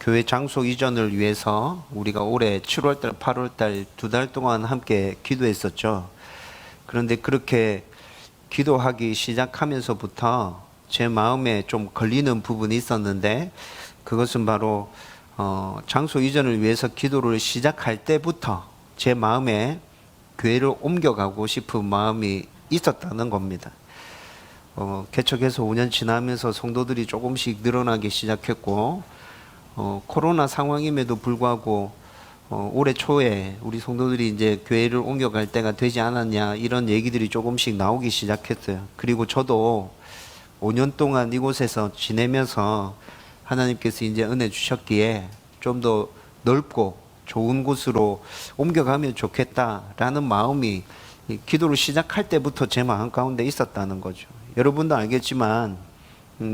교회 장소 이전을 위해서 우리가 올해 7월달, 8월달 2달 동안 함께 기도했었죠. 그런데 그렇게 기도하기 시작하면서부터 제 마음에 좀 걸리는 부분이 있었는데, 그것은 바로 장소 이전을 위해서 기도를 시작할 때부터 제 마음에 교회를 옮겨가고 싶은 마음이 있었다는 겁니다. 개척해서 5년 지나면서 성도들이 조금씩 늘어나기 시작했고, 코로나 상황임에도 불구하고 올해 초에 우리 성도들이 이제 교회를 옮겨갈 때가 되지 않았냐, 이런 얘기들이 조금씩 나오기 시작했어요. 그리고 저도 5년 동안 이곳에서 지내면서 하나님께서 이제 은혜 주셨기에 좀 더 넓고 좋은 곳으로 옮겨가면 좋겠다라는 마음이 기도를 시작할 때부터 제 마음 가운데 있었다는 거죠. 여러분도 알겠지만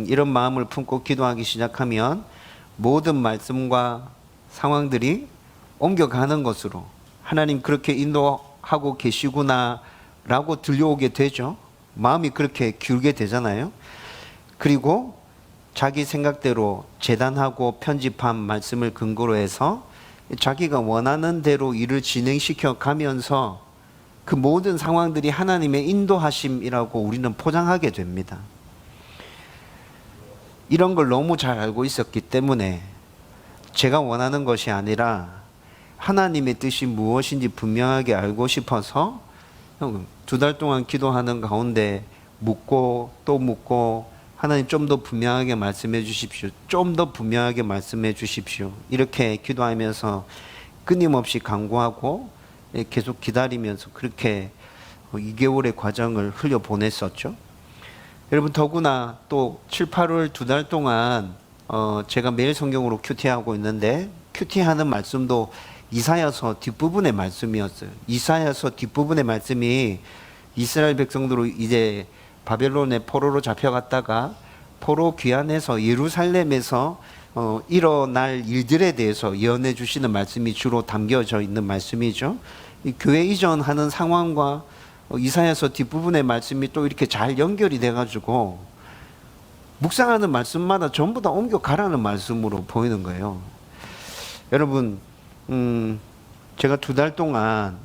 이런 마음을 품고 기도하기 시작하면 모든 말씀과 상황들이 옮겨가는 것으로, 하나님 그렇게 인도하고 계시구나 라고 들려오게 되죠. 마음이 그렇게 기울게 되잖아요. 그리고 자기 생각대로 재단하고 편집한 말씀을 근거로 해서 자기가 원하는 대로 일을 진행시켜 가면서 그 모든 상황들이 하나님의 인도하심이라고 우리는 포장하게 됩니다. 이런 걸 너무 잘 알고 있었기 때문에 제가 원하는 것이 아니라 하나님의 뜻이 무엇인지 분명하게 알고 싶어서 2달 동안 기도하는 가운데 묻고 또 묻고, 하나님 좀 더 분명하게 말씀해 주십시오, 좀 더 분명하게 말씀해 주십시오, 이렇게 기도하면서 끊임없이 간구하고 계속 기다리면서 그렇게 2개월의 과정을 흘려보냈었죠. 여러분, 더구나 또 7, 8월 2달 동안 제가 매일 성경으로 큐티하고 있는데, 큐티하는 말씀도 이사야서 뒷부분의 말씀이었어요. 이사야서 뒷부분의 말씀이 이스라엘 백성들로 이제 바벨론의 포로로 잡혀갔다가 포로 귀환해서 예루살렘에서 일어날 일들에 대해서 예언해 주시는 말씀이 주로 담겨져 있는 말씀이죠. 이 교회 이전하는 상황과 이사야서 뒷부분의 말씀이 또 이렇게 잘 연결이 돼가지고 묵상하는 말씀마다 전부 다 옮겨가라는 말씀으로 보이는 거예요. 여러분, 제가 2달 동안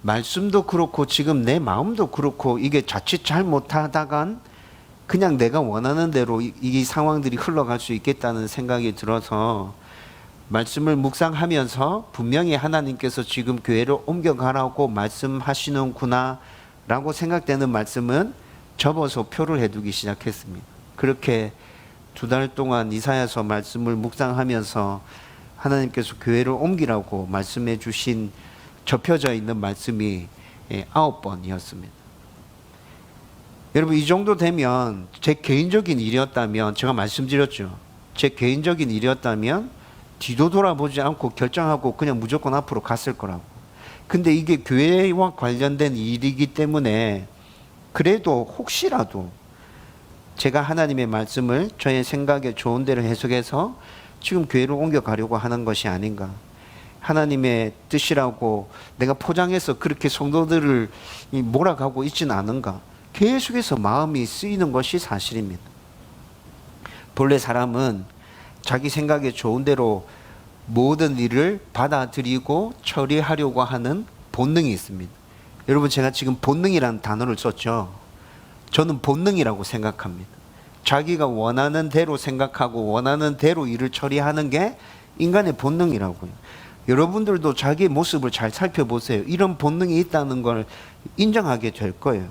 말씀도 그렇고 지금 내 마음도 그렇고 이게 자칫 잘못하다간 그냥 내가 원하는 대로 이 상황들이 흘러갈 수 있겠다는 생각이 들어서 말씀을 묵상하면서 분명히 하나님께서 지금 교회를 옮겨가라고 말씀하시는구나 라고 생각되는 말씀은 접어서 표를 해두기 시작했습니다. 그렇게 2달 동안 이사야서 말씀을 묵상하면서 하나님께서 교회를 옮기라고 말씀해 주신 접혀져 있는 말씀이 9번이었습니다. 여러분, 이 정도 되면 제 개인적인 일이었다면, 제가 말씀드렸죠, 제 개인적인 일이었다면 뒤도 돌아보지 않고 결정하고 그냥 무조건 앞으로 갔을 거라고. 근데 이게 교회와 관련된 일이기 때문에 그래도 혹시라도 제가 하나님의 말씀을 저의 생각에 좋은 대로 해석해서 지금 교회를 옮겨가려고 하는 것이 아닌가, 하나님의 뜻이라고 내가 포장해서 그렇게 성도들을 몰아가고 있지는 않은가, 계속해서 마음이 쓰이는 것이 사실입니다. 본래 사람은 자기 생각에 좋은 대로 모든 일을 받아들이고 처리하려고 하는 본능이 있습니다. 여러분, 제가 지금 본능이라는 단어를 썼죠. 저는 본능이라고 생각합니다. 자기가 원하는 대로 생각하고 원하는 대로 일을 처리하는 게 인간의 본능이라고요. 여러분들도 자기의 모습을 잘 살펴보세요. 이런 본능이 있다는 걸 인정하게 될 거예요.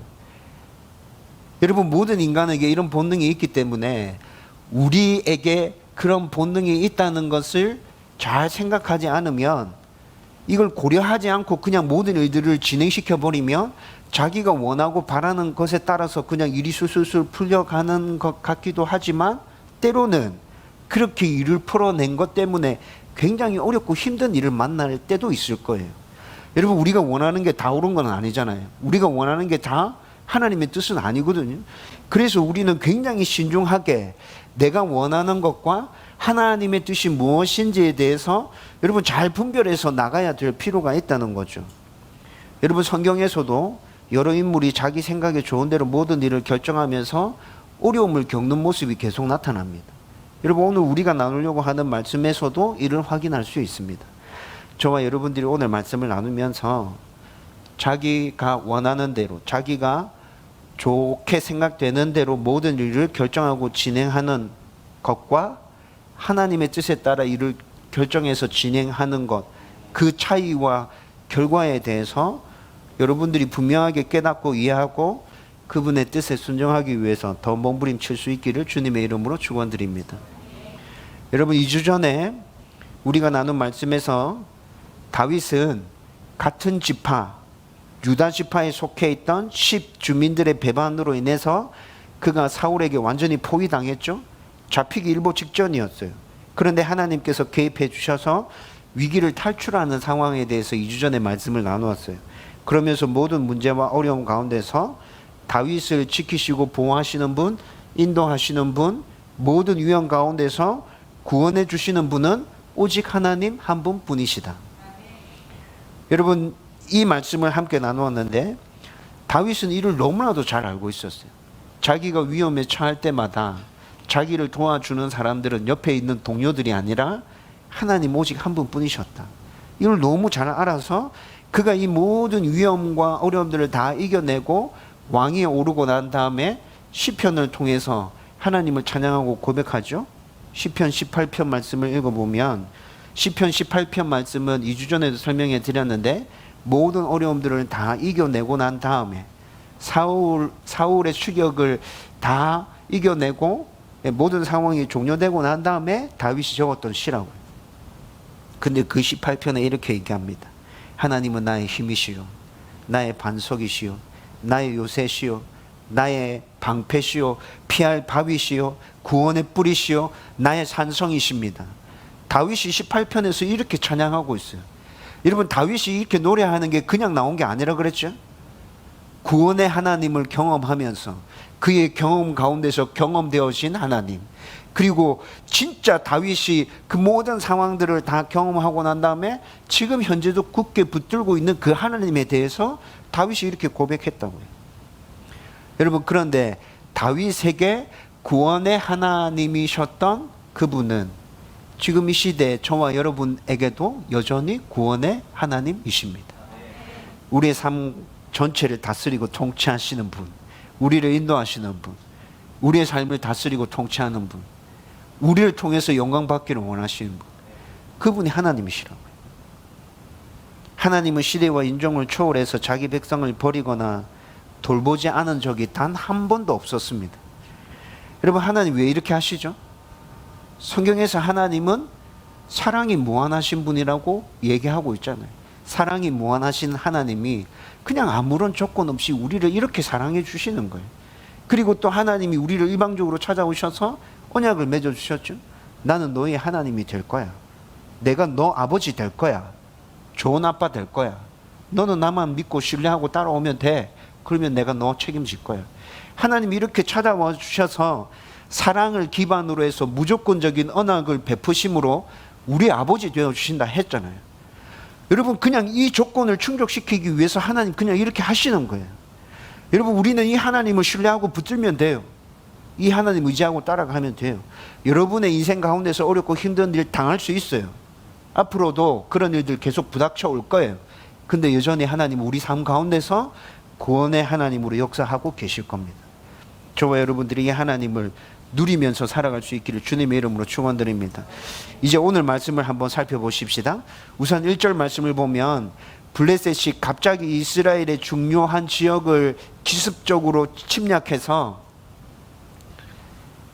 여러분, 모든 인간에게 이런 본능이 있기 때문에 우리에게 그런 본능이 있다는 것을 잘 생각하지 않으면, 이걸 고려하지 않고 그냥 모든 일들을 진행시켜 버리면 자기가 원하고 바라는 것에 따라서 그냥 일이 술술술 풀려가는 것 같기도 하지만, 때로는 그렇게 일을 풀어낸 것 때문에 굉장히 어렵고 힘든 일을 만날 때도 있을 거예요. 여러분, 우리가 원하는 게 다 옳은 건 아니잖아요. 우리가 원하는 게 다 하나님의 뜻은 아니거든요. 그래서 우리는 굉장히 신중하게 내가 원하는 것과 하나님의 뜻이 무엇인지에 대해서 여러분 잘 분별해서 나가야 될 필요가 있다는 거죠. 여러분, 성경에서도 여러 인물이 자기 생각에 좋은 대로 모든 일을 결정하면서 어려움을 겪는 모습이 계속 나타납니다. 여러분, 오늘 우리가 나누려고 하는 말씀에서도 이를 확인할 수 있습니다. 저와 여러분들이 오늘 말씀을 나누면서 자기가 원하는 대로, 자기가 좋게 생각되는 대로 모든 일을 결정하고 진행하는 것과 하나님의 뜻에 따라 일을 결정해서 진행하는 것, 그 차이와 결과에 대해서 여러분들이 분명하게 깨닫고 이해하고 그분의 뜻에 순종하기 위해서 더 몸부림칠 수 있기를 주님의 이름으로 축원드립니다. 여러분, 2주 전에 우리가 나눈 말씀에서 다윗은 같은 지파, 유다 지파에 속해 있던 10 주민들의 배반으로 인해서 그가 사울에게 완전히 포위당했죠. 잡히기 일보 직전이었어요. 그런데 하나님께서 개입해 주셔서 위기를 탈출하는 상황에 대해서 2주 전에 말씀을 나누었어요. 그러면서 모든 문제와 어려움 가운데서 다윗을 지키시고 보호하시는 분, 인도하시는 분, 모든 위험 가운데서 구원해 주시는 분은 오직 하나님 한 분뿐이시다. 여러분, 이 말씀을 함께 나누었는데 다윗은 이를 너무나도 잘 알고 있었어요. 자기가 위험에 처할 때마다 자기를 도와주는 사람들은 옆에 있는 동료들이 아니라 하나님 오직 한 분뿐이셨다. 이걸 너무 잘 알아서 그가 이 모든 위험과 어려움들을 다 이겨내고 왕위에 오르고 난 다음에 시편을 통해서 하나님을 찬양하고 고백하죠. 시편 18편 말씀을 읽어보면 시편 18편 말씀은 2주 전에도 설명해 드렸는데 모든 어려움들을 다 이겨내고 난 다음에 사울의 추격을 다 이겨내고 모든 상황이 종료되고 난 다음에 다윗이 적었던 시라고요. 근데 그 18편에 이렇게 얘기합니다. 하나님은 나의 힘이시요, 나의 반석이시요, 나의 요새시요, 나의 방패시요, 피할 바위시요, 구원의 뿌리시요, 나의 산성이십니다. 다윗이 18편에서 이렇게 찬양하고 있어요. 여러분, 다윗이 이렇게 노래하는 게 그냥 나온 게 아니라 그랬죠. 구원의 하나님을 경험하면서 그의 경험 가운데서 경험되어진 하나님, 그리고 진짜 다윗이 그 모든 상황들을 다 경험하고 난 다음에 지금 현재도 굳게 붙들고 있는 그 하나님에 대해서 다윗이 이렇게 고백했다고요. 여러분, 그런데 다윗에게 구원의 하나님이셨던 그분은 지금 이 시대에 저와 여러분에게도 여전히 구원의 하나님이십니다. 우리의 삶 전체를 다스리고 통치하시는 분, 우리를 인도하시는 분, 우리의 삶을 다스리고 통치하는 분, 우리를 통해서 영광 받기를 원하시는 분, 그분이 하나님이시라고요. 하나님은 시대와 인종을 초월해서 자기 백성을 버리거나 돌보지 않은 적이 단 한 번도 없었습니다. 여러분, 하나님 왜 이렇게 하시죠? 성경에서 하나님은 사랑이 무한하신 분이라고 얘기하고 있잖아요. 사랑이 무한하신 하나님이 그냥 아무런 조건 없이 우리를 이렇게 사랑해 주시는 거예요. 그리고 또 하나님이 우리를 일방적으로 찾아오셔서 언약을 맺어주셨죠. 나는 너의 하나님이 될 거야. 내가 너 아버지 될 거야. 좋은 아빠 될 거야. 너는 나만 믿고 신뢰하고 따라오면 돼. 그러면 내가 너 책임질 거야. 하나님이 이렇게 찾아와 주셔서 사랑을 기반으로 해서 무조건적인 언약을 베푸심으로 우리 아버지 되어주신다 했잖아요. 여러분, 그냥 이 조건을 충족시키기 위해서 하나님 그냥 이렇게 하시는 거예요. 여러분, 우리는 이 하나님을 신뢰하고 붙들면 돼요. 이 하나님 의지하고 따라가면 돼요. 여러분의 인생 가운데서 어렵고 힘든 일 당할 수 있어요. 앞으로도 그런 일들 계속 부닥쳐 올 거예요. 근데 여전히 하나님 우리 삶 가운데서 구원의 하나님으로 역사하고 계실 겁니다. 저와 여러분들이 이 하나님을 누리면서 살아갈 수 있기를 주님의 이름으로 축원드립니다. 이제 오늘 말씀을 한번 살펴보십시다. 우선 1절 말씀을 보면 블레셋이 갑자기 이스라엘의 중요한 지역을 기습적으로 침략해서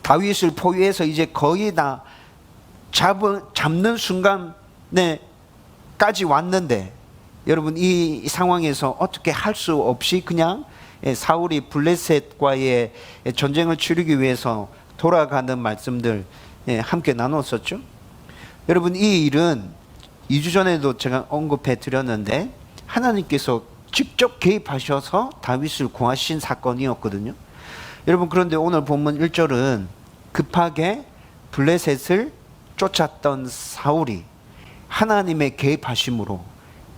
다윗을 포위해서 이제 거의 다 잡는 순간에까지 왔는데, 여러분, 이 상황에서 어떻게 할 수 없이 그냥 사울이 블레셋과의 전쟁을 치르기 위해서 돌아가는 말씀들 함께 나눴었죠. 여러분, 이 일은 2주 전에도 제가 언급해 드렸는데 하나님께서 직접 개입하셔서 다윗을 구하신 사건이었거든요. 여러분, 그런데 오늘 본문 1절은 급하게 블레셋을 쫓았던 사울이 하나님의 개입하심으로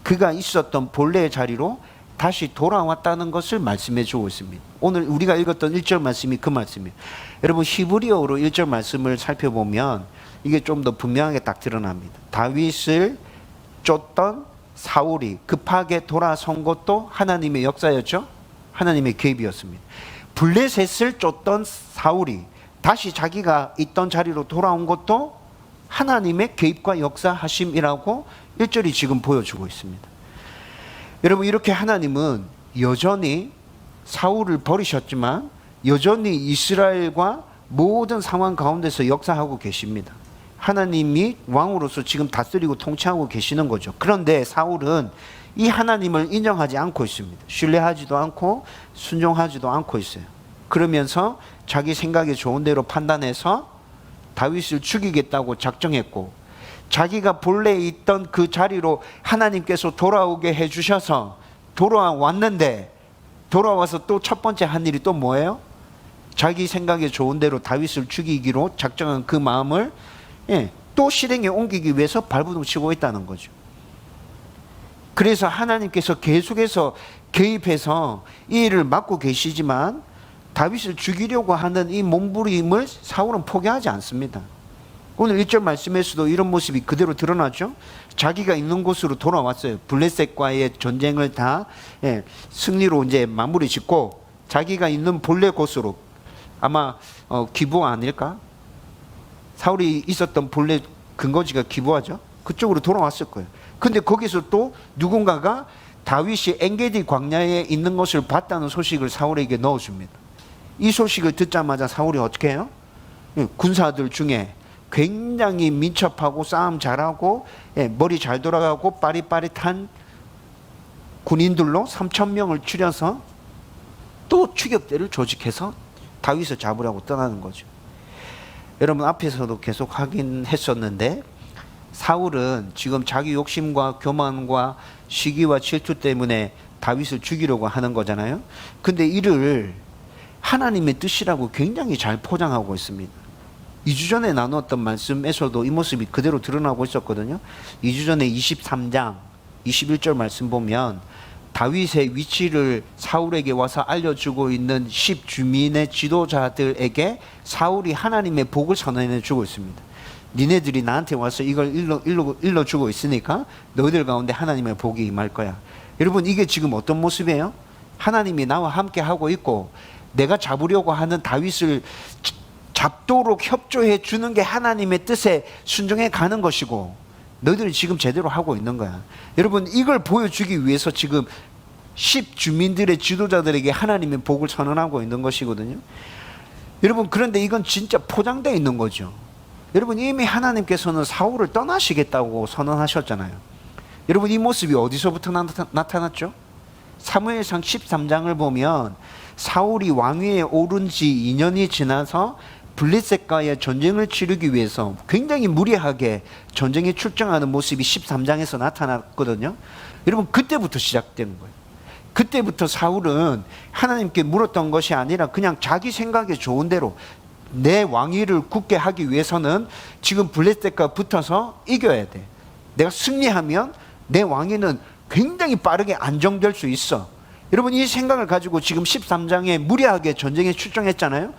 그가 있었던 본래의 자리로 다시 돌아왔다는 것을 말씀해 주고 있습니다. 오늘 우리가 읽었던 1절 말씀이 그 말씀이에요. 여러분 히브리어로 1절 말씀을 살펴보면 이게 좀 더 분명하게 딱 드러납니다. 다윗을 쫓던 사울이 급하게 돌아선 것도 하나님의 역사였죠. 하나님의 개입이었습니다. 블레셋을 쫓던 사울이 다시 자기가 있던 자리로 돌아온 것도 하나님의 개입과 역사하심이라고 1절이 지금 보여주고 있습니다. 여러분 이렇게 하나님은 여전히 사울을 버리셨지만 여전히 이스라엘과 모든 상황 가운데서 역사하고 계십니다. 하나님이 왕으로서 지금 다스리고 통치하고 계시는 거죠. 그런데 사울은 이 하나님을 인정하지 않고 있습니다. 신뢰하지도 않고 순종하지도 않고 있어요. 그러면서 자기 생각에 좋은 대로 판단해서 다윗을 죽이겠다고 작정했고 자기가 본래 있던 그 자리로 하나님께서 돌아오게 해주셔서 돌아왔는데 돌아와서 또 첫 번째 한 일이 또 뭐예요? 자기 생각에 좋은 대로 다윗을 죽이기로 작정한 그 마음을 또 실행에 옮기기 위해서 발버둥 치고 있다는 거죠. 그래서 하나님께서 계속해서 개입해서 이 일을 막고 계시지만 다윗을 죽이려고 하는 이 몸부림을 사울은 포기하지 않습니다. 오늘 1절 말씀에서도 이런 모습이 그대로 드러나죠. 자기가 있는 곳으로 돌아왔어요. 블레셋과의 전쟁을 다 승리로 이제 마무리 짓고 자기가 있는 본래 곳으로 아마 기브아 아닐까? 사울이 있었던 본래 근거지가 기브아죠. 그쪽으로 돌아왔을 거예요. 근데 거기서 또 누군가가 다윗이 엔게디 광야에 있는 것을 봤다는 소식을 사울에게 넣어줍니다. 이 소식을 듣자마자 사울이 어떻게 해요? 군사들 중에 굉장히 민첩하고 싸움 잘하고 머리 잘 돌아가고 빠릿빠릿한 군인들로 3,000명을 추려서 또 추격대를 조직해서 다윗을 잡으려고 떠나는 거죠. 여러분 앞에서도 계속 하긴 했었는데 사울은 지금 자기 욕심과 교만과 시기와 질투 때문에 다윗을 죽이려고 하는 거잖아요. 근데 이를 하나님의 뜻이라고 굉장히 잘 포장하고 있습니다. 2주 전에 나누었던 말씀에서도 이 모습이 그대로 드러나고 있었거든요. 2주 전에 23장 21절 말씀 보면 다윗의 위치를 사울에게 와서 알려주고 있는 10 주민의 지도자들에게 사울이 하나님의 복을 선언해 주고 있습니다. 니네들이 나한테 와서 이걸 일러주고 있으니까 너희들 가운데 하나님의 복이 임할 거야. 여러분 이게 지금 어떤 모습이에요? 하나님이 나와 함께 하고 있고 내가 잡으려고 하는 다윗을 잡도록 협조해 주는 게 하나님의 뜻에 순종해 가는 것이고 너희들이 지금 제대로 하고 있는 거야. 여러분 이걸 보여주기 위해서 지금 10 주민들의 지도자들에게 하나님의 복을 선언하고 있는 것이거든요. 여러분 그런데 이건 진짜 포장되어 있는 거죠. 여러분 이미 하나님께서는 사울을 떠나시겠다고 선언하셨잖아요. 여러분 이 모습이 어디서부터 나타났죠? 사무엘상 13장을 보면 사울이 왕위에 오른 지 2년이 지나서 블레셋과의 전쟁을 치르기 위해서 굉장히 무리하게 전쟁에 출정하는 모습이 13장에서 나타났거든요. 여러분 그때부터 시작되는 거예요. 그때부터 사울은 하나님께 물었던 것이 아니라 그냥 자기 생각에 좋은 대로 내 왕위를 굳게 하기 위해서는 지금 블레셋과 붙어서 이겨야 돼. 내가 승리하면 내 왕위는 굉장히 빠르게 안정될 수 있어. 여러분 이 생각을 가지고 지금 13장에 무리하게 전쟁에 출정했잖아요.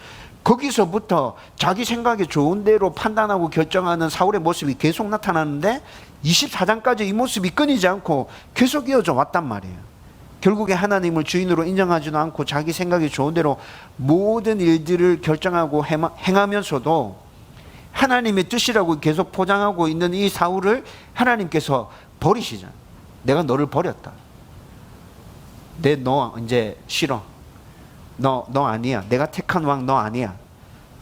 거기서부터 자기 생각에 좋은 대로 판단하고 결정하는 사울의 모습이 계속 나타나는데 24장까지 이 모습이 끊이지 않고 계속 이어져 왔단 말이에요. 결국에 하나님을 주인으로 인정하지도 않고 자기 생각에 좋은 대로 모든 일들을 결정하고 행하면서도 하나님의 뜻이라고 계속 포장하고 있는 이 사울을 하나님께서 버리시잖아요. 내가 너를 버렸다. 너 이제 싫어. 너 아니야. 내가 택한 왕 너 아니야.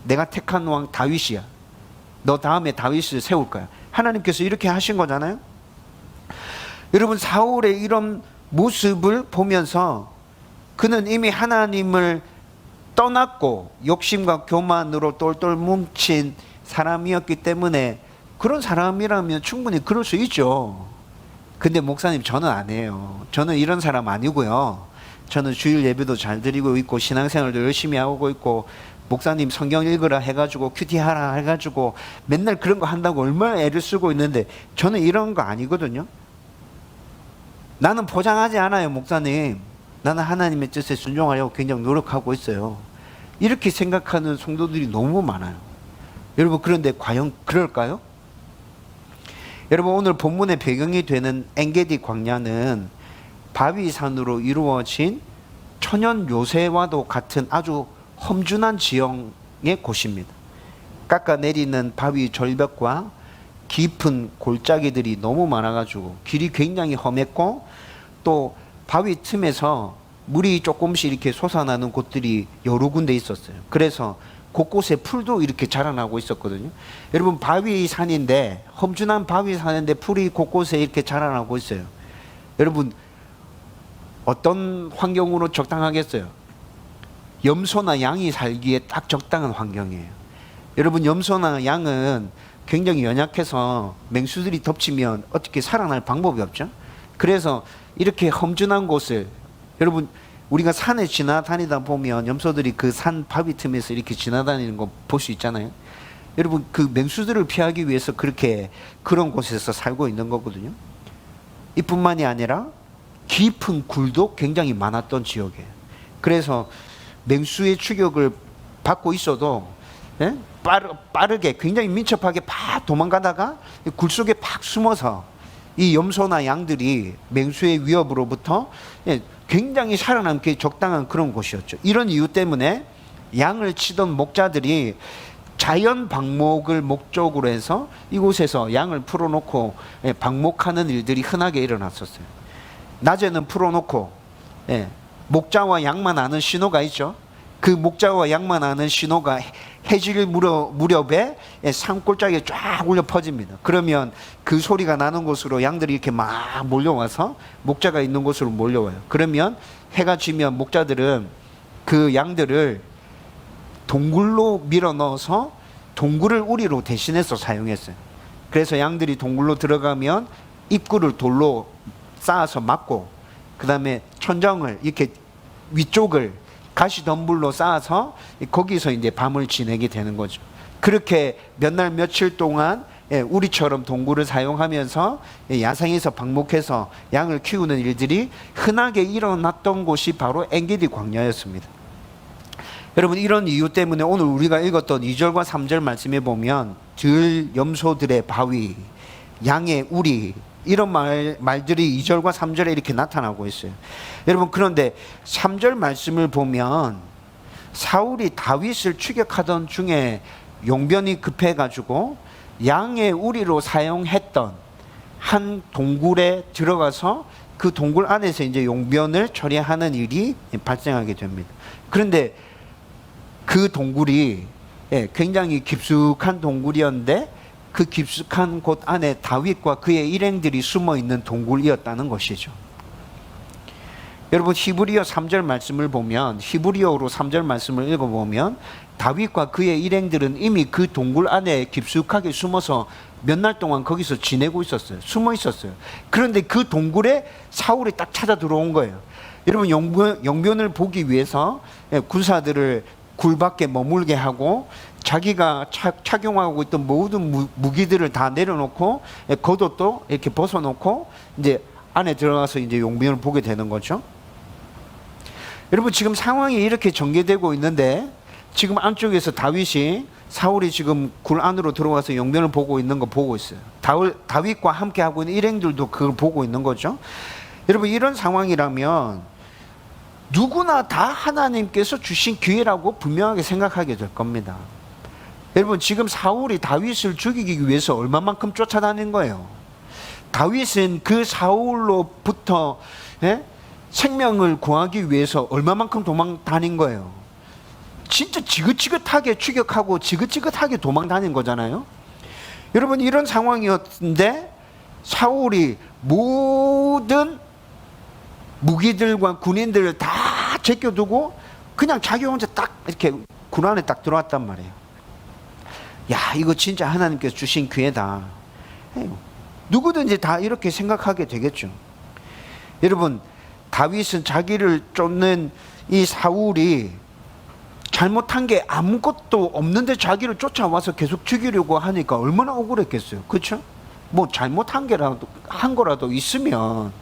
내가 택한 왕 다윗이야. 너 다음에 다윗을 세울 거야. 하나님께서 이렇게 하신 거잖아요. 여러분 사울의 이런 모습을 보면서 그는 이미 하나님을 떠났고 욕심과 교만으로 똘똘 뭉친 사람이었기 때문에 그런 사람이라면 충분히 그럴 수 있죠. 근데 목사님 저는 아니에요. 저는 이런 사람 아니고요. 저는 주일 예배도 잘 드리고 있고 신앙생활도 열심히 하고 있고 목사님 성경 읽으라 해가지고 큐티하라 해가지고 맨날 그런 거 한다고 얼마나 애를 쓰고 있는데 저는 이런 거 아니거든요. 나는 포장하지 않아요, 목사님. 나는 하나님의 뜻에 순종하려고 굉장히 노력하고 있어요. 이렇게 생각하는 성도들이 너무 많아요. 여러분, 그런데 과연 그럴까요? 여러분, 오늘 본문의 배경이 되는 엔게디 광야는 바위산으로 이루어진 천연 요새와도 같은 아주 험준한 지형의 곳입니다. 깎아내리는 바위 절벽과 깊은 골짜기들이 너무 많아가지고 길이 굉장히 험했고, 또 바위 틈에서 물이 조금씩 이렇게 솟아나는 곳들이 여러 군데 있었어요. 그래서 곳곳에 풀도 이렇게 자라나고 있었거든요. 여러분, 바위산인데, 험준한 바위산인데 풀이 곳곳에 이렇게 자라나고 있어요. 여러분, 어떤 환경으로 적당하겠어요? 염소나 양이 살기에 딱 적당한 환경이에요. 여러분, 염소나 양은 굉장히 연약해서 맹수들이 덮치면 어떻게 살아날 방법이 없죠. 그래서 이렇게 험준한 곳을, 여러분, 우리가 산에 지나다니다 보면 염소들이 그 산 바위 틈에서 이렇게 지나다니는 거 볼 수 있잖아요. 여러분, 그 맹수들을 피하기 위해서 그렇게 그런 곳에서 살고 있는 거거든요. 이뿐만이 아니라 깊은 굴도 굉장히 많았던 지역이에요. 그래서 맹수의 추격을 받고 있어도 빠르게 굉장히 민첩하게 팍 도망가다가 굴 속에 팍 숨어서 이 염소나 양들이 맹수의 위협으로부터 굉장히 살아남기 적당한 그런 곳이었죠. 이런 이유 때문에 양을 치던 목자들이 자연 방목을 목적으로 해서 이곳에서 양을 풀어놓고 방목하는 일들이 흔하게 일어났었어요. 낮에는 풀어놓고 목자와 양만 아는 신호가 있죠. 그 목자와 양만 아는 신호가 해질 무렵에 산골짜기에 쫙 울려 퍼집니다. 그러면 그 소리가 나는 곳으로 양들이 이렇게 막 몰려와서 목자가 있는 곳으로 몰려와요. 그러면 해가 지면 목자들은 그 양들을 동굴로 밀어 넣어서 동굴을 우리로 대신해서 사용했어요. 그래서 양들이 동굴로 들어가면 입구를 돌로 쌓아서 막고, 그 다음에 천정을 이렇게 위쪽을 가시덤불로 쌓아서 거기서 이제 밤을 지내게 되는 거죠. 그렇게 몇 날 며칠 동안 우리처럼 동굴을 사용하면서 야생에서 방목해서 양을 키우는 일들이 흔하게 일어났던 곳이 바로 엔게디 광야였습니다. 여러분, 이런 이유 때문에 오늘 우리가 읽었던 2절과 3절 말씀에 보면 들 염소들의 바위, 양의 우리, 이런 말들이 2절과 3절에 이렇게 나타나고 있어요. 여러분, 그런데 3절 말씀을 보면 사울이 다윗을 추격하던 중에 용변이 급해가지고 양의 우리로 사용했던 한 동굴에 들어가서 그 동굴 안에서 이제 용변을 처리하는 일이 발생하게 됩니다. 그런데 그 동굴이 굉장히 깊숙한 동굴이었는데 그 깊숙한 곳 안에 다윗과 그의 일행들이 숨어 있는 동굴이었다는 것이죠. 여러분, 히브리어 3절 말씀을 보면, 히브리어로 3절 말씀을 읽어보면 다윗과 그의 일행들은 이미 그 동굴 안에 깊숙하게 숨어서 몇 날 동안 거기서 지내고 있었어요. 숨어 있었어요. 그런데 그 동굴에 사울이 딱 찾아 들어온 거예요. 여러분, 용변을 보기 위해서 군사들을 굴 밖에 머물게 하고 자기가 착용하고 있던 모든 무기들을 다 내려놓고 겉옷도 이렇게 벗어놓고 이제 안에 들어가서 이제 용변을 보게 되는 거죠. 여러분, 지금 상황이 이렇게 전개되고 있는데 지금 안쪽에서 사울이 지금 굴 안으로 들어가서 용변을 보고 있는 거 보고 있어요. 다윗과 함께 하고 있는 일행들도 그걸 보고 있는 거죠. 여러분, 이런 상황이라면 누구나 다 하나님께서 주신 기회라고 분명하게 생각하게 될 겁니다. 여러분, 지금 사울이 다윗을 죽이기 위해서 얼마만큼 쫓아다닌 거예요. 다윗은 그 사울로부터 생명을 구하기 위해서 얼마만큼 도망 다닌 거예요. 진짜 지긋지긋하게 추격하고 지긋지긋하게 도망 다닌 거잖아요. 여러분, 이런 상황이었는데 사울이 모든 무기들과 군인들을 다 제껴두고 그냥 자기 혼자 딱 이렇게 굴 안에 딱 들어왔단 말이에요. 야, 이거 진짜 하나님께서 주신 기회다. 누구든지 다 이렇게 생각하게 되겠죠. 여러분, 다윗은 자기를 쫓는 이 사울이 잘못한 게 아무것도 없는데 자기를 쫓아와서 계속 죽이려고 하니까 얼마나 억울했겠어요. 그렇죠? 뭐 잘못한 한 거라도 있으면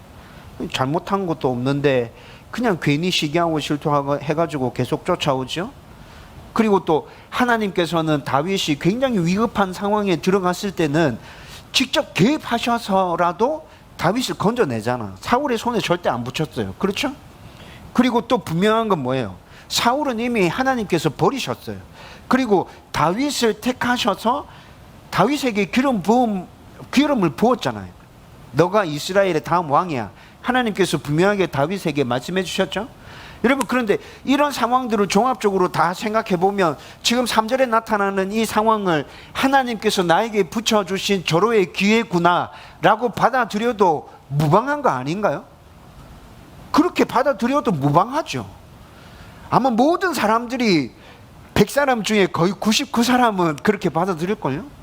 잘못한 것도 없는데 그냥 괜히 시기하고 실토하고 해가지고 계속 쫓아오죠. 그리고 또 하나님께서는 다윗이 굉장히 위급한 상황에 들어갔을 때는 직접 개입하셔서라도 다윗을 건져내잖아. 사울의 손에 절대 안 붙였어요. 그렇죠? 그리고 또 분명한 건 뭐예요? 사울은 이미 하나님께서 버리셨어요. 그리고 다윗을 택하셔서 다윗에게 기름을 부었잖아요. 너가 이스라엘의 다음 왕이야. 하나님께서 분명하게 다윗에게 말씀해 주셨죠. 여러분, 그런데 이런 상황들을 종합적으로 다 생각해 보면 지금 3절에 나타나는 이 상황을 하나님께서 나에게 붙여주신 절호의 기회구나 라고 받아들여도 무방한 거 아닌가요? 그렇게 받아들여도 무방하죠. 아마 모든 사람들이 100사람 중에 거의 99사람은 그렇게 받아들일걸요.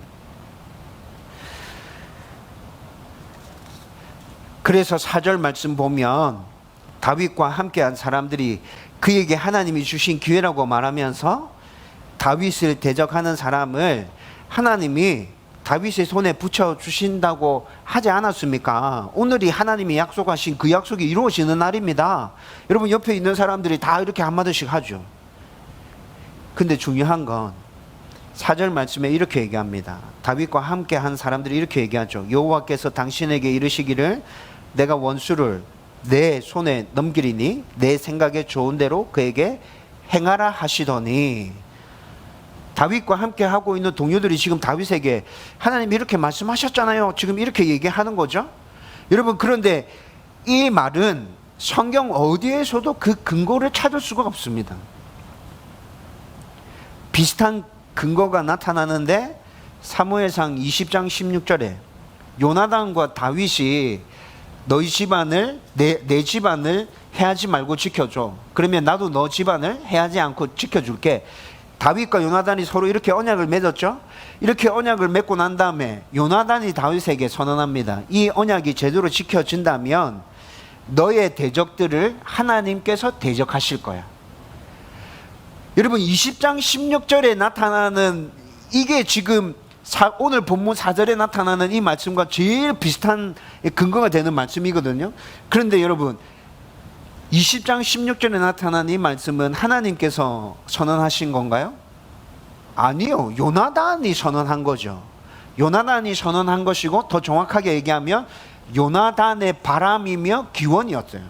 그래서 4절 말씀 보면 다윗과 함께한 사람들이 그에게 하나님이 주신 기회라고 말하면서 다윗을 대적하는 사람을 하나님이 다윗의 손에 붙여주신다고 하지 않았습니까? 오늘이 하나님이 약속하신 그 약속이 이루어지는 날입니다. 여러분, 옆에 있는 사람들이 다 이렇게 한마디씩 하죠. 근데 중요한 건 4절 말씀에 이렇게 얘기합니다. 다윗과 함께한 사람들이 이렇게 얘기하죠. 여호와께서 당신에게 이르시기를 내가 원수를 내 손에 넘기리니 내 생각에 좋은 대로 그에게 행하라 하시더니, 다윗과 함께 하고 있는 동료들이 지금 다윗에게 하나님이 이렇게 말씀하셨잖아요. 지금 이렇게 얘기하는 거죠. 여러분, 그런데 이 말은 성경 어디에서도 그 근거를 찾을 수가 없습니다. 비슷한 근거가 나타나는데 사무엘상 20장 16절에 요나단과 다윗이 너희 집안을 내 집안을 해하지 말고 지켜줘. 그러면 나도 너 집안을 해하지 않고 지켜줄게. 다윗과 요나단이 서로 이렇게 언약을 맺었죠. 이렇게 언약을 맺고 난 다음에 요나단이 다윗에게 선언합니다. 이 언약이 제대로 지켜진다면 너의 대적들을 하나님께서 대적하실 거야. 여러분, 20장 16절에 나타나는 이게 지금 오늘 본문 4절에 나타나는 이 말씀과 제일 비슷한 근거가 되는 말씀이거든요. 그런데 여러분, 20장 16절에 나타난 이 말씀은 하나님께서 선언하신 건가요? 아니요. 요나단이 선언한 거죠. 요나단이 선언한 것이고, 더 정확하게 얘기하면 요나단의 바람이며 기원이었어요.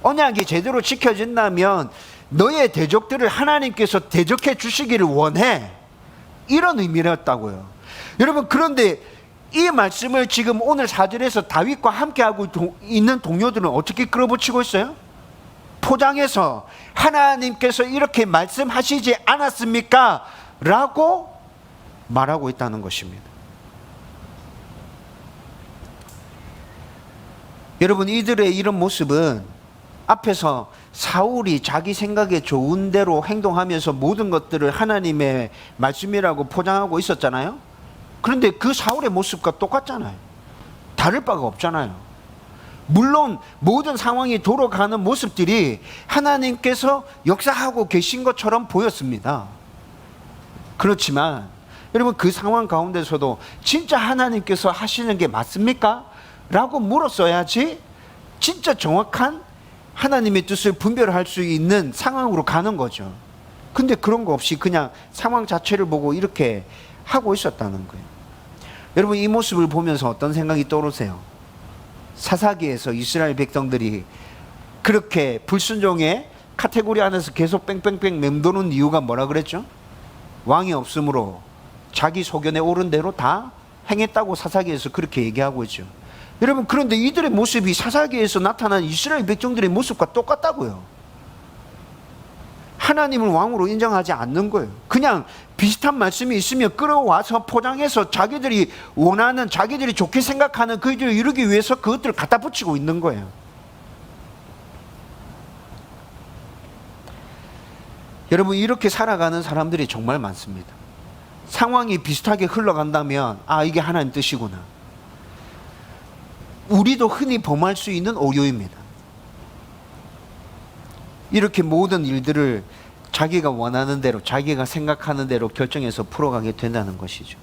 언약이 제대로 지켜진다면 너의 대적들을 하나님께서 대적해 주시기를 원해. 이런 의미였다고요. 여러분, 그런데 이 말씀을 지금 오늘 4절에서 다윗과 함께하고 있는 동료들은 어떻게 끌어붙이고 있어요? 포장해서 하나님께서 이렇게 말씀하시지 않았습니까? 라고 말하고 있다는 것입니다. 여러분, 이들의 이런 모습은 앞에서 사울이 자기 생각에 좋은 대로 행동하면서 모든 것들을 하나님의 말씀이라고 포장하고 있었잖아요. 그런데 그 사울의 모습과 똑같잖아요. 다를 바가 없잖아요. 물론 모든 상황이 돌아가는 모습들이 하나님께서 역사하고 계신 것처럼 보였습니다. 그렇지만 여러분, 그 상황 가운데서도 진짜 하나님께서 하시는 게 맞습니까? 라고 물었어야지 진짜 정확한 하나님의 뜻을 분별할 수 있는 상황으로 가는 거죠. 근데 그런 거 없이 그냥 상황 자체를 보고 이렇게 하고 있었다는 거예요. 여러분, 이 모습을 보면서 어떤 생각이 떠오르세요? 사사기에서 이스라엘 백성들이 그렇게 불순종의 카테고리 안에서 계속 뺑뺑뺑 맴도는 이유가 뭐라 그랬죠? 왕이 없으므로 자기 소견에 옳은 대로 다 행했다고 사사기에서 그렇게 얘기하고 있죠. 여러분, 그런데 이들의 모습이 사사기에서 나타난 이스라엘 백성들의 모습과 똑같다고요. 하나님을 왕으로 인정하지 않는 거예요. 그냥 비슷한 말씀이 있으면 끌어와서 포장해서 자기들이 원하는, 자기들이 좋게 생각하는 그 일을 이루기 위해서 그것들을 갖다 붙이고 있는 거예요. 여러분, 이렇게 살아가는 사람들이 정말 많습니다. 상황이 비슷하게 흘러간다면 이게 하나님 뜻이구나. 우리도 흔히 범할 수 있는 오류입니다. 이렇게 모든 일들을 자기가 원하는 대로, 자기가 생각하는 대로 결정해서 풀어가게 된다는 것이죠.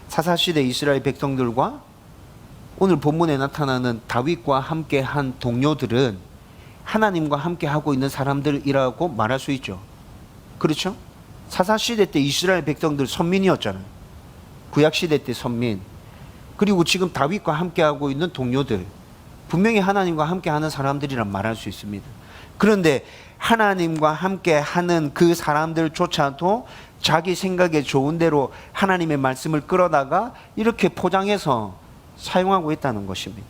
사사시대 이스라엘 백성들과 오늘 본문에 나타나는 다윗과 함께 한 동료들은 하나님과 함께 하고 있는 사람들이라고 말할 수 있죠. 그렇죠? 사사시대 때 이스라엘 백성들 선민이었잖아요. 구약시대 때 선민. 그리고 지금 다윗과 함께 하고 있는 동료들, 분명히 하나님과 함께 하는 사람들이란 말할 수 있습니다. 그런데 하나님과 함께 하는 그 사람들조차도 자기 생각에 좋은 대로 하나님의 말씀을 끌어다가 이렇게 포장해서 사용하고 있다는 것입니다.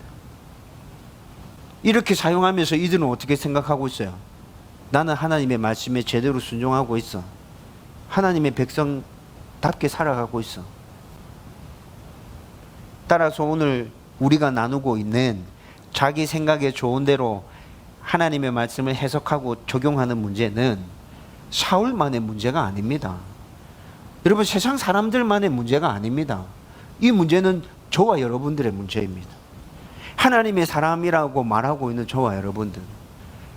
이렇게 사용하면서 이들은 어떻게 생각하고 있어요? 나는 하나님의 말씀에 제대로 순종하고 있어. 하나님의 백성답게 살아가고 있어. 따라서 오늘 우리가 나누고 있는 자기 생각에 좋은 대로 하나님의 말씀을 해석하고 적용하는 문제는 사울만의 문제가 아닙니다. 여러분, 세상 사람들만의 문제가 아닙니다. 이 문제는 저와 여러분들의 문제입니다. 하나님의 사람이라고 말하고 있는 저와 여러분들,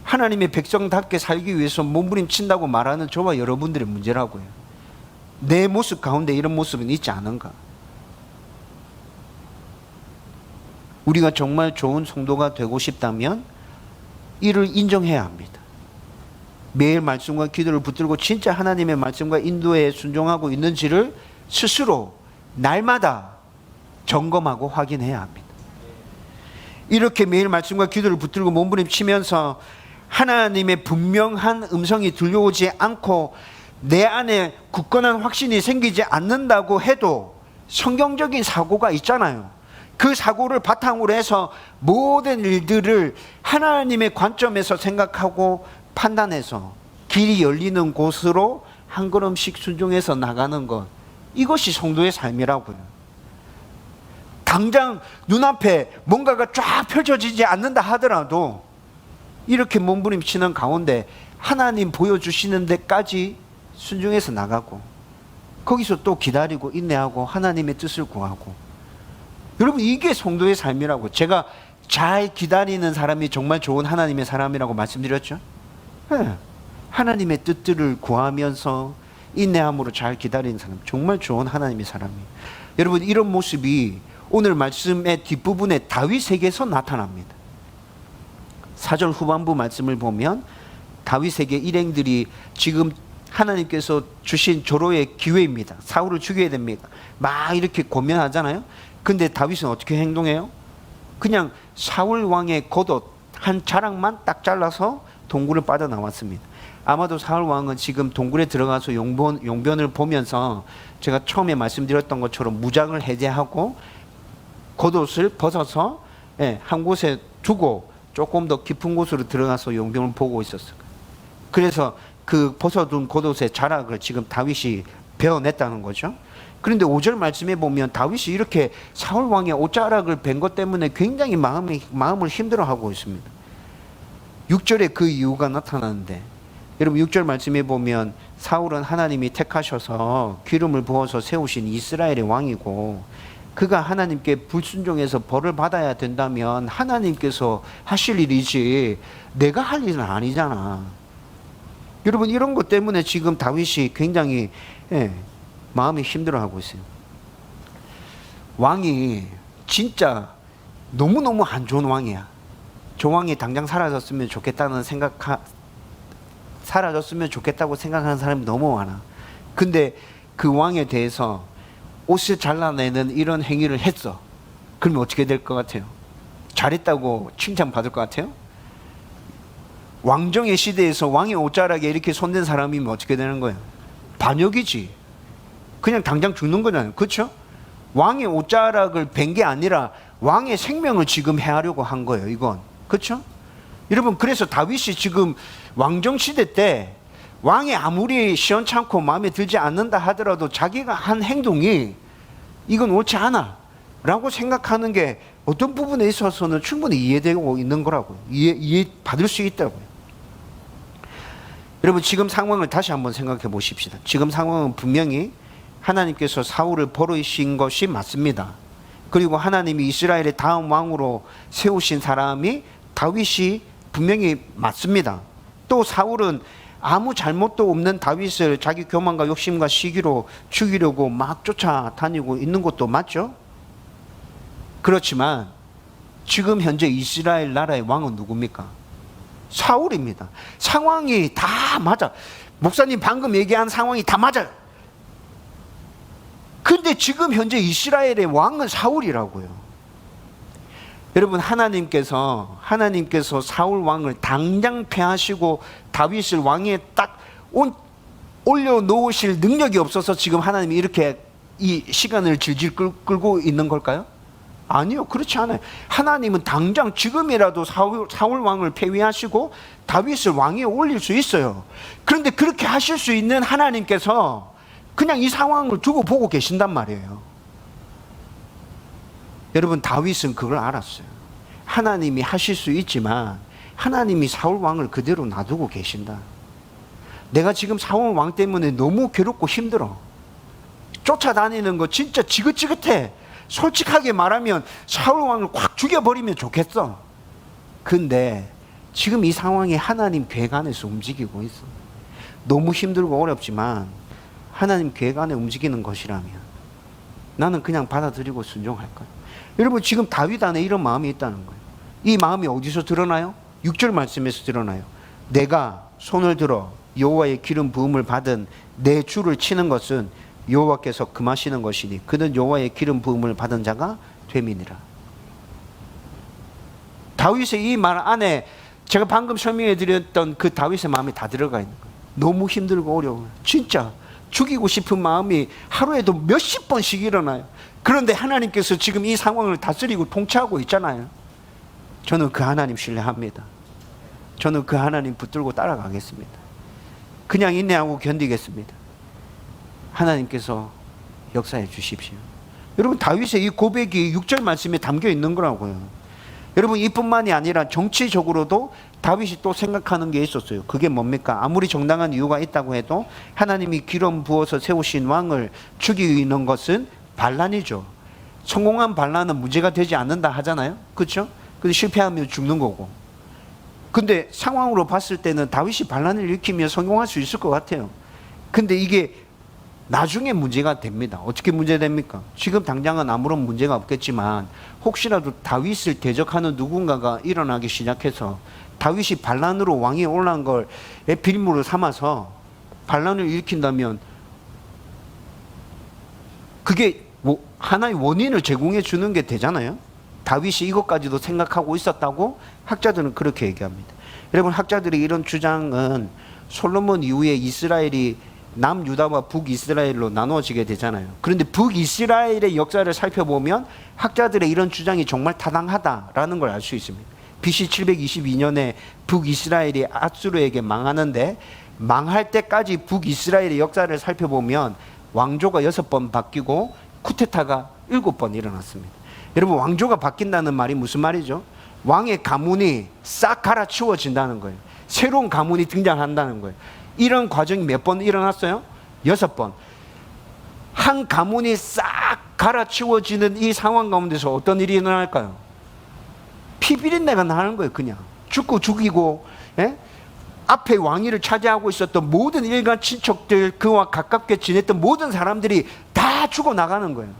하나님의 백성답게 살기 위해서 몸부림친다고 말하는 저와 여러분들의 문제라고요. 내 모습 가운데 이런 모습은 있지 않은가? 우리가 정말 좋은 성도가 되고 싶다면 이를 인정해야 합니다. 매일 말씀과 기도를 붙들고 진짜 하나님의 말씀과 인도에 순종하고 있는지를 스스로 날마다 점검하고 확인해야 합니다. 이렇게 매일 말씀과 기도를 붙들고 몸부림치면서 하나님의 분명한 음성이 들려오지 않고 내 안에 굳건한 확신이 생기지 않는다고 해도 성경적인 사고가 있잖아요. 그 사고를 바탕으로 해서 모든 일들을 하나님의 관점에서 생각하고 판단해서 길이 열리는 곳으로 한 걸음씩 순종해서 나가는 것, 이것이 성도의 삶이라고요. 당장 눈앞에 뭔가가 쫙 펼쳐지지 않는다 하더라도 이렇게 몸부림치는 가운데 하나님 보여주시는 데까지 순종해서 나가고, 거기서 또 기다리고 인내하고 하나님의 뜻을 구하고. 여러분, 이게 성도의 삶이라고. 제가 잘 기다리는 사람이 정말 좋은 하나님의 사람이라고 말씀드렸죠. 네. 하나님의 뜻들을 구하면서 인내함으로 잘 기다리는 사람, 정말 좋은 하나님의 사람이에요. 여러분, 이런 모습이 오늘 말씀의 뒷부분에 다윗에게서 나타납니다. 4절 후반부 말씀을 보면 다윗에게 일행들이 지금 하나님께서 주신 조로의 기회입니다. 사울을 죽여야 됩니다. 막 이렇게 고민하잖아요. 근데 다윗은 어떻게 행동해요? 그냥 사울 왕의 겉옷 한 자락만 딱 잘라서 동굴을 빠져나왔습니다. 아마도 사울 왕은 지금 동굴에 들어가서 용변을 보면서 제가 처음에 말씀드렸던 것처럼 무장을 해제하고 겉옷을 벗어서 한 곳에 두고 조금 더 깊은 곳으로 들어가서 용변을 보고 있었어요. 그래서 그 벗어둔 겉옷의 자락을 지금 다윗이 베어냈다는 거죠. 그런데 5절 말씀에 보면 다윗이 이렇게 사울 왕의 옷자락을 벤 것 때문에 굉장히 마음을 힘들어하고 있습니다. 6절에 그 이유가 나타나는데, 여러분 6절 말씀에 보면 사울은 하나님이 택하셔서 기름을 부어서 세우신 이스라엘의 왕이고, 그가 하나님께 불순종해서 벌을 받아야 된다면 하나님께서 하실 일이지 내가 할 일은 아니잖아. 여러분, 이런 것 때문에 지금 다윗이 굉장히 마음이 힘들어하고 있어요. 왕이 진짜 너무너무 안 좋은 왕이야. 저 왕이 당장 사라졌으면 좋겠다고 생각하는 사람이 너무 많아. 근데 그 왕에 대해서 옷을 잘라내는 이런 행위를 했어. 그러면 어떻게 될 것 같아요? 잘했다고 칭찬받을 것 같아요? 왕정의 시대에서 왕의 옷자락에 이렇게 손댄 사람이면 어떻게 되는 거예요? 반역이지. 그냥 당장 죽는 거잖아요. 그렇죠? 왕의 옷자락을 벤 게 아니라 왕의 생명을 지금 해하려고 한 거예요. 이건. 그렇죠? 여러분, 그래서 다윗이 지금 왕정 시대 때 왕이 아무리 시원찮고 마음에 들지 않는다 하더라도 자기가 한 행동이 이건 옳지 않아 라고 생각하는 게 어떤 부분에 있어서는 충분히 이해되고 있는 거라고요. 이해받을 수 있다고요. 여러분, 지금 상황을 다시 한번 생각해 보십시다. 지금 상황은 분명히 하나님께서 사울을 버리신 것이 맞습니다. 그리고 하나님이 이스라엘의 다음 왕으로 세우신 사람이 다윗이 분명히 맞습니다. 또 사울은 아무 잘못도 없는 다윗을 자기 교만과 욕심과 시기로 죽이려고 막 쫓아다니고 있는 것도 맞죠? 그렇지만 지금 현재 이스라엘 나라의 왕은 누굽니까? 사울입니다. 상황이 다 맞아. 목사님 방금 얘기한 상황이 다 맞아요. 근데 지금 현재 이스라엘의 왕은 사울이라고요. 여러분, 하나님께서 사울 왕을 당장 패하시고 다윗을 왕위에 딱 올려놓으실 능력이 없어서 지금 하나님이 이렇게 이 시간을 질질 끌고 있는 걸까요? 아니요, 그렇지 않아요. 하나님은 당장 지금이라도 사울 왕을 폐위하시고 다윗을 왕위에 올릴 수 있어요. 그런데 그렇게 하실 수 있는 하나님께서 그냥 이 상황을 두고 보고 계신단 말이에요. 여러분, 다윗은 그걸 알았어요. 하나님이 하실 수 있지만 하나님이 사울 왕을 그대로 놔두고 계신다. 내가 지금 사울 왕 때문에 너무 괴롭고 힘들어. 쫓아다니는 거 진짜 지긋지긋해. 솔직하게 말하면 사울 왕을 확 죽여버리면 좋겠어. 근데 지금 이 상황에 하나님 계획 안에서 움직이고 있어. 너무 힘들고 어렵지만 하나님 계획 안에 움직이는 것이라면 나는 그냥 받아들이고 순종할 거야. 여러분, 지금 다윗 안에 이런 마음이 있다는 거예요. 이 마음이 어디서 드러나요? 6절 말씀에서 드러나요. 내가 손을 들어 여호와의 기름 부음을 받은 내 주를 치는 것은 여호와께서 금하시는 것이니 그는 여호와의 기름 부음을 받은 자가 됨이니라. 다윗의 이 말 안에 제가 방금 설명해 드렸던 그 다윗의 마음이 다 들어가 있는 거예요. 너무 힘들고 어려워요. 진짜 죽이고 싶은 마음이 하루에도 몇십 번씩 일어나요. 그런데 하나님께서 지금 이 상황을 다스리고 통치하고 있잖아요. 저는 그 하나님 신뢰합니다. 저는 그 하나님 붙들고 따라가겠습니다. 그냥 인내하고 견디겠습니다. 하나님께서 역사해 주십시오. 여러분, 다윗의 이 고백이 6절 말씀에 담겨 있는 거라고요. 여러분, 이뿐만이 아니라 정치적으로도 다윗이 또 생각하는 게 있었어요. 그게 뭡니까? 아무리 정당한 이유가 있다고 해도 하나님이 기름 부어서 세우신 왕을 죽이는 것은 반란이죠. 성공한 반란은 문제가 되지 않는다 하잖아요. 그렇죠? 근데 실패하면 죽는 거고. 근데 상황으로 봤을 때는 다윗이 반란을 일으키면 성공할 수 있을 것 같아요. 근데 이게 나중에 문제가 됩니다. 어떻게 문제됩니까? 지금 당장은 아무런 문제가 없겠지만 혹시라도 다윗을 대적하는 누군가가 일어나기 시작해서 다윗이 반란으로 왕위에 올라간 걸 빌미로 삼아서 반란을 일으킨다면 그게 뭐 하나의 원인을 제공해 주는 게 되잖아요. 다윗이 이것까지도 생각하고 있었다고 학자들은 그렇게 얘기합니다. 여러분, 학자들이 이런 주장은 솔로몬 이후에 이스라엘이 남유다와 북이스라엘로 나누어지게 되잖아요. 그런데 북이스라엘의 역사를 살펴보면 학자들의 이런 주장이 정말 타당하다라는 걸 알 수 있습니다. BC 722년에 북이스라엘이 아수르에게 망하는데 망할 때까지 북이스라엘의 역사를 살펴보면 왕조가 6번 바뀌고 쿠데타가 7번 일어났습니다. 여러분, 왕조가 바뀐다는 말이 무슨 말이죠? 왕의 가문이 싹 갈아치워진다는 거예요. 새로운 가문이 등장한다는 거예요. 이런 과정이 몇 번 일어났어요? 6번. 한 가문이 싹 갈아치워지는 이 상황 가운데서 어떤 일이 일어날까요? 피비린내가 나는 거예요. 그냥 죽고 죽이고, 예? 앞에 왕위를 차지하고 있었던 모든 일가 친척들, 그와 가깝게 지냈던 모든 사람들이 다 죽어나가는 거예요.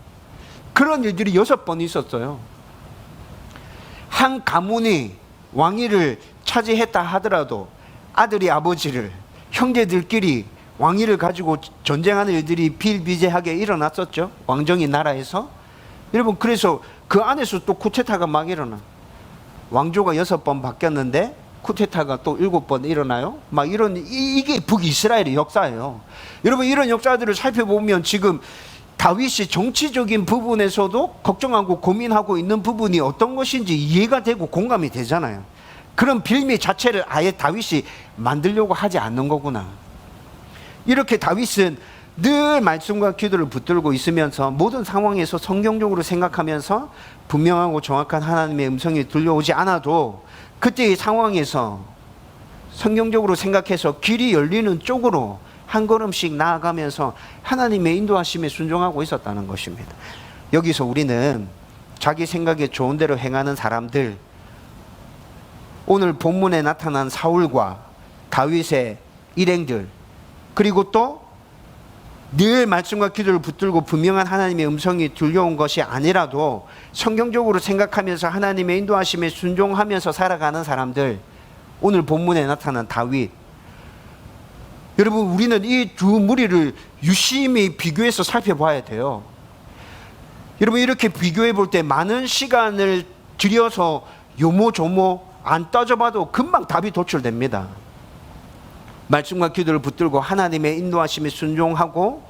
그런 일들이 6번 있었어요. 한 가문이 왕위를 차지했다 하더라도 아들이 아버지를, 형제들끼리 왕위를 가지고 전쟁하는 일들이 비일비재하게 일어났었죠. 왕정이 나라에서. 여러분, 그래서 그 안에서 또 쿠데타가 막 일어나. 왕조가 6번 바뀌었는데 쿠데타가 또 7번 일어나요. 막 이런, 이게 북이스라엘의 역사예요. 여러분, 이런 역사들을 살펴보면 지금 다윗이 정치적인 부분에서도 걱정하고 고민하고 있는 부분이 어떤 것인지 이해가 되고 공감이 되잖아요. 그런 빌미 자체를 아예 다윗이 만들려고 하지 않는 거구나. 이렇게 다윗은 늘 말씀과 기도를 붙들고 있으면서 모든 상황에서 성경적으로 생각하면서 분명하고 정확한 하나님의 음성이 들려오지 않아도 그때의 상황에서 성경적으로 생각해서 길이 열리는 쪽으로 한 걸음씩 나아가면서 하나님의 인도하심에 순종하고 있었다는 것입니다. 여기서 우리는 자기 생각에 좋은 대로 행하는 사람들, 오늘 본문에 나타난 사울과 다윗의 일행들, 그리고 또 늘 말씀과 기도를 붙들고 분명한 하나님의 음성이 들려온 것이 아니라도 성경적으로 생각하면서 하나님의 인도하심에 순종하면서 살아가는 사람들, 오늘 본문에 나타난 다윗, 여러분 우리는 이 두 무리를 유심히 비교해서 살펴봐야 돼요. 여러분 이렇게 비교해 볼 때 많은 시간을 들여서 요모조모 안 따져봐도 금방 답이 도출됩니다. 말씀과 기도를 붙들고 하나님의 인도하심에 순종하고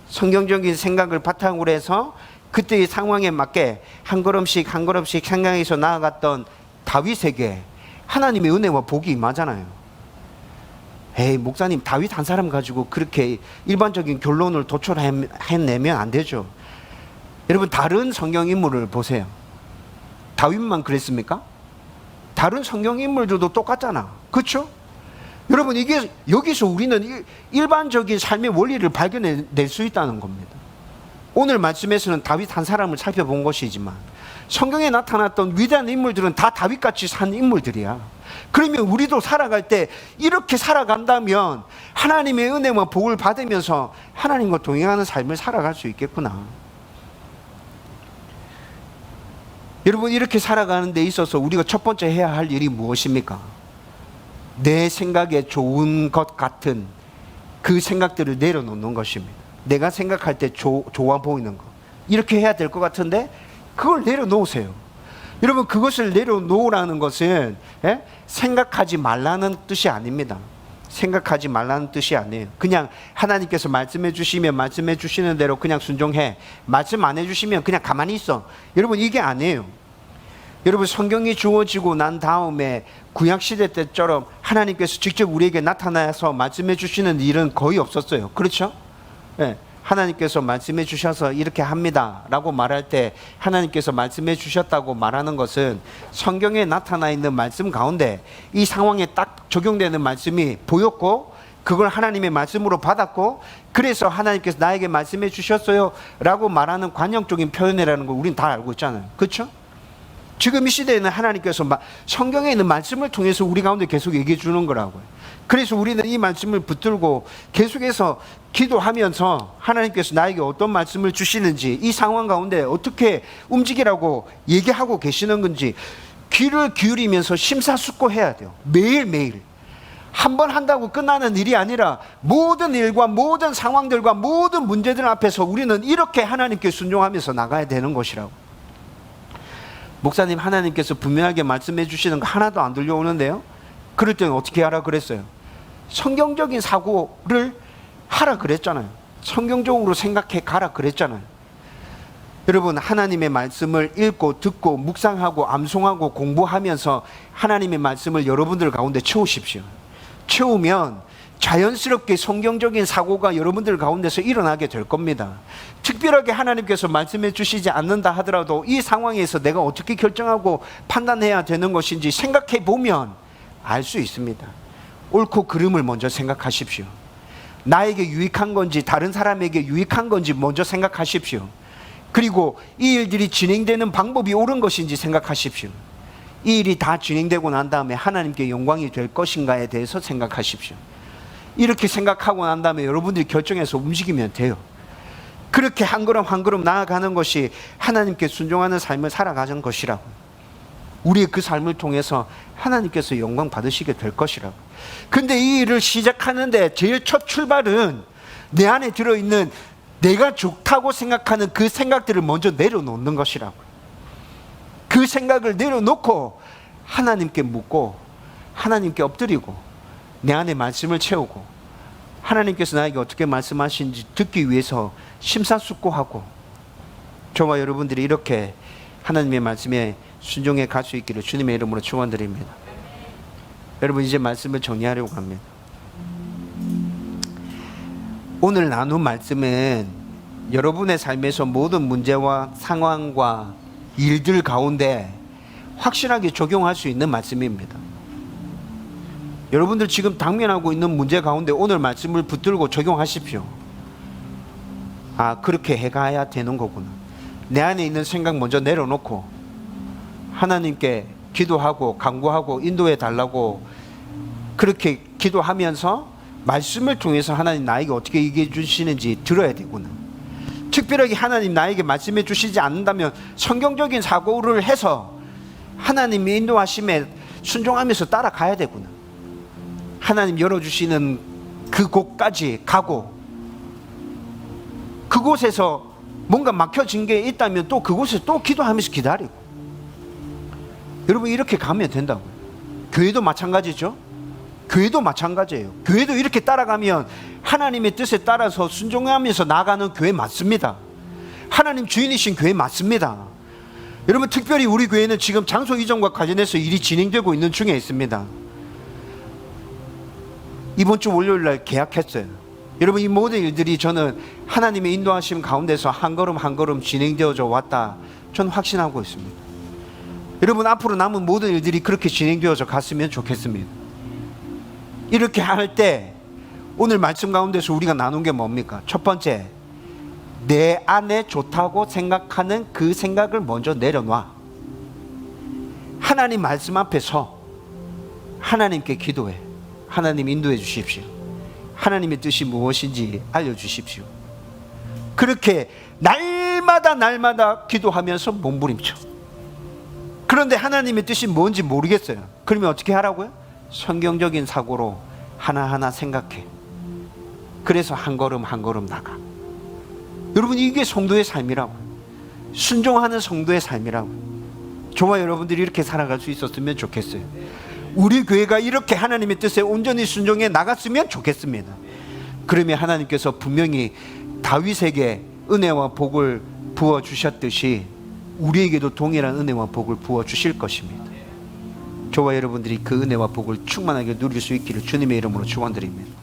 성경적인 생각을 바탕으로 해서 그때의 상황에 맞게 한 걸음씩 한 걸음씩 생각해서 나아갔던 다윗에게 하나님의 은혜와 복이 임하잖아요. 에이 목사님, 다윗 한 사람 가지고 그렇게 일반적인 결론을 도출해내면 안 되죠. 여러분 다른 성경 인물을 보세요. 다윗만 그랬습니까? 다른 성경 인물들도 똑같잖아. 그렇죠? 여러분 이게 여기서 우리는 일반적인 삶의 원리를 발견해낼 수 있다는 겁니다. 오늘 말씀에서는 다윗 한 사람을 살펴본 것이지만 성경에 나타났던 위대한 인물들은 다 다윗같이 산 인물들이야. 그러면 우리도 살아갈 때 이렇게 살아간다면 하나님의 은혜와 복을 받으면서 하나님과 동행하는 삶을 살아갈 수 있겠구나. 여러분 이렇게 살아가는 데 있어서 우리가 첫 번째 해야 할 일이 무엇입니까? 내 생각에 좋은 것 같은 그 생각들을 내려놓는 것입니다. 내가 생각할 때 좋아 보이는 것, 이렇게 해야 될 것 같은데 그걸 내려놓으세요. 여러분 그것을 내려놓으라는 것은 생각하지 말라는 뜻이 아닙니다. 생각하지 말라는 뜻이 아니에요. 그냥 하나님께서 말씀해 주시면 말씀해 주시는 대로 그냥 순종해, 말씀 안 해주시면 그냥 가만히 있어. 여러분 이게 아니에요. 여러분 성경이 주어지고 난 다음에 구약시대 때처럼 하나님께서 직접 우리에게 나타나서 말씀해 주시는 일은 거의 없었어요. 그렇죠? 네. 하나님께서 말씀해 주셔서 이렇게 합니다 라고 말할 때 하나님께서 말씀해 주셨다고 말하는 것은 성경에 나타나 있는 말씀 가운데 이 상황에 딱 적용되는 말씀이 보였고 그걸 하나님의 말씀으로 받았고 그래서 하나님께서 나에게 말씀해 주셨어요 라고 말하는 관용적인 표현이라는 걸 우리는 다 알고 있잖아요. 그렇죠? 지금 이 시대에는 하나님께서 성경에 있는 말씀을 통해서 우리 가운데 계속 얘기해 주는 거라고요. 그래서 우리는 이 말씀을 붙들고 계속해서 기도하면서 하나님께서 나에게 어떤 말씀을 주시는지, 이 상황 가운데 어떻게 움직이라고 얘기하고 계시는 건지 귀를 기울이면서 심사숙고해야 돼요. 매일매일. 한 번 한다고 끝나는 일이 아니라 모든 일과 모든 상황들과 모든 문제들 앞에서 우리는 이렇게 하나님께 순종하면서 나가야 되는 것이라고. 목사님, 하나님께서 분명하게 말씀해 주시는 거 하나도 안 들려오는데요? 그럴 때는 어떻게 하라 그랬어요? 성경적인 사고를 하라 그랬잖아요. 성경적으로 생각해 가라 그랬잖아요. 여러분 하나님의 말씀을 읽고 듣고 묵상하고 암송하고 공부하면서 하나님의 말씀을 여러분들 가운데 채우십시오. 채우면 자연스럽게 성경적인 사고가 여러분들 가운데서 일어나게 될 겁니다. 특별하게 하나님께서 말씀해 주시지 않는다 하더라도 이 상황에서 내가 어떻게 결정하고 판단해야 되는 것인지 생각해 보면 알 수 있습니다. 옳고 그름을 먼저 생각하십시오. 나에게 유익한 건지 다른 사람에게 유익한 건지 먼저 생각하십시오. 그리고 이 일들이 진행되는 방법이 옳은 것인지 생각하십시오. 이 일이 다 진행되고 난 다음에 하나님께 영광이 될 것인가에 대해서 생각하십시오. 이렇게 생각하고 난 다음에 여러분들이 결정해서 움직이면 돼요. 그렇게 한 걸음 한 걸음 나아가는 것이 하나님께 순종하는 삶을 살아가는 것이라고. 우리의 그 삶을 통해서 하나님께서 영광 받으시게 될 것이라고. 근데 이 일을 시작하는데 제일 첫 출발은 내 안에 들어있는 내가 좋다고 생각하는 그 생각들을 먼저 내려놓는 것이라고. 그 생각을 내려놓고 하나님께 묻고 하나님께 엎드리고 내 안에 말씀을 채우고 하나님께서 나에게 어떻게 말씀하시는지 듣기 위해서 심사숙고하고 저와 여러분들이 이렇게 하나님의 말씀에 순종해 갈 수 있기를 주님의 이름으로 축원드립니다. 여러분 이제 말씀을 정리하려고 합니다. 오늘 나눈 말씀은 여러분의 삶에서 모든 문제와 상황과 일들 가운데 확실하게 적용할 수 있는 말씀입니다. 여러분들 지금 당면하고 있는 문제 가운데 오늘 말씀을 붙들고 적용하십시오. 아, 그렇게 해가야 되는 거구나. 내 안에 있는 생각 먼저 내려놓고 하나님께 기도하고 간구하고 인도해 달라고 그렇게 기도하면서 말씀을 통해서 하나님 나에게 어떻게 얘기해 주시는지 들어야 되구나. 특별하게 하나님 나에게 말씀해 주시지 않는다면 성경적인 사고를 해서 하나님의 인도하심에 순종하면서 따라가야 되구나. 하나님 열어주시는 그곳까지 가고, 그곳에서 뭔가 막혀진 게 있다면 또 그곳에서 또 기도하면서 기다리고. 여러분, 이렇게 가면 된다고요. 교회도 마찬가지죠. 교회도 마찬가지예요. 교회도 이렇게 따라가면 하나님의 뜻에 따라서 순종하면서 나가는 교회 맞습니다. 하나님 주인이신 교회 맞습니다. 여러분, 특별히 우리 교회는 지금 장소 이전과 관련해서 일이 진행되고 있는 중에 있습니다. 이번 주 월요일 날 계약했어요. 여러분, 이 모든 일들이 저는 하나님의 인도하심 가운데서 한 걸음 한 걸음 진행되어져 왔다, 저는 확신하고 있습니다. 여러분, 앞으로 남은 모든 일들이 그렇게 진행되어져 갔으면 좋겠습니다. 이렇게 할 때 오늘 말씀 가운데서 우리가 나눈 게 뭡니까? 첫 번째, 내 안에 좋다고 생각하는 그 생각을 먼저 내려놔. 하나님 말씀 앞에서 하나님께 기도해. 하나님 인도해 주십시오. 하나님의 뜻이 무엇인지 알려주십시오. 그렇게 날마다 기도하면서 몸부림쳐. 그런데 하나님의 뜻이 뭔지 모르겠어요. 그러면 어떻게 하라고요? 성경적인 사고로 하나하나 생각해. 그래서 한 걸음 한 걸음 나가. 여러분, 이게 성도의 삶이라고요. 순종하는 성도의 삶이라고요. 저와 여러분들이 이렇게 살아갈 수 있었으면 좋겠어요. 우리 교회가 이렇게 하나님의 뜻에 온전히 순종해 나갔으면 좋겠습니다. 그러면 하나님께서 분명히 다윗에게 은혜와 복을 부어주셨듯이 우리에게도 동일한 은혜와 복을 부어주실 것입니다. 저와 여러분들이 그 은혜와 복을 충만하게 누릴 수 있기를 주님의 이름으로 축원드립니다.